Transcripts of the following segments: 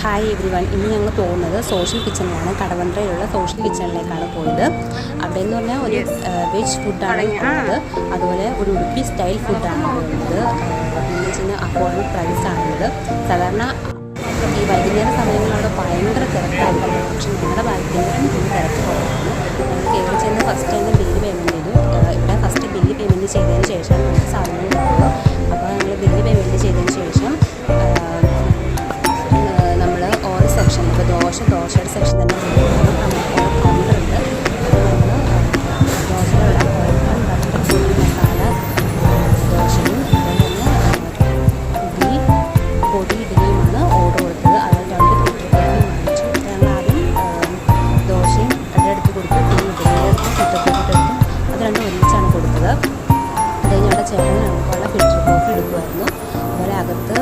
Hi every one. ഇന്ന് ഞങ്ങൾ പോകുന്നത് സോഷ്യൽ കിച്ചണിലാണ്. കടവന്ത്രയിലുള്ള സോഷ്യൽ കിച്ചണിലേക്കാണ് പോയത്. അവിടെ എന്ന് പറഞ്ഞാൽ ഒരു വെജ് ഫുഡാണ് പോകുന്നത്, അതുപോലെ ഒരു ഉടുപ്പി സ്റ്റൈൽ ഫുഡാണ് പോകുന്നത്. എന്ന് വെച്ചാൽ അഫോർഡബിൾ പ്രൈസാണുള്ളത്. സാധാരണ ഈ വൈകുന്നേര സമയങ്ങളവിടെ ഭയങ്കര തിരക്കായിരുന്നു, പക്ഷെ ഞങ്ങളുടെ വൈകുന്നേരം തിരക്ക് കുറവാണ്. ഞങ്ങൾ കയറി ചെന്ന് ഫസ്റ്റ് തന്നെ ബില്ല് പേയ്മെൻറ്റ് ചെയ്തു. ഇവിടെ ഫസ്റ്റ് ബില്ല് പേയ്മെൻറ്റ് ചെയ്തതിന് ശേഷം നമുക്ക് സാധനങ്ങൾ കിട്ടുള്ളൂ. അപ്പോൾ ഞങ്ങൾ ബില്ല് പേയ്മെൻറ്റ് ചെയ്തതിന് ശേഷം നമ്മൾ ഓരോ സെക്ഷൻ, ഇപ്പോൾ ദോശയുടെ സെക്ഷൻ തന്നെ നമുക്ക് കൗണ്ടറുണ്ട്. അപ്പോൾ നമ്മൾ ദോശയുടെ ബട്ടർ പൊടി മസാല ദോശയും അതുപോലെ തന്നെ ഇഡ്ഡലിയുമാണ് ഓർഡർ കൊടുത്തത്. അത് 2 ഫിൽറ്റർ കോഫി വാങ്ങിച്ചു. ഞങ്ങൾ ആദ്യം ദോശയും എടുത്ത് കൊടുത്തു, പിന്നെ ഇഡ്ഡലിയുടെ ഫിൽറ്റർ കോഫി എടുത്തു. അത് രണ്ടും ഒരുമിച്ചാണ് കൊടുത്തത്. അത് ഞങ്ങളുടെ ചേട്ടൻ ഞങ്ങൾക്കുള്ള ഫിൽറ്റർ കോഫി എടുക്കുമായിരുന്നു. അതുപോലെ അകത്ത്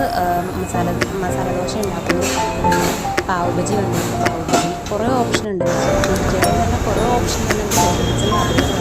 മസാല ദോശ ഉണ്ടാക്കുന്നു, പാവ് ബജി വന്നിട്ട് പാവ് ബജി, കുറേ ഓപ്ഷൻ ഉണ്ട്. ചേട്ടൻ തന്നെ കുറേ ഓപ്ഷൻ തന്നെ കിച്ചണിൽ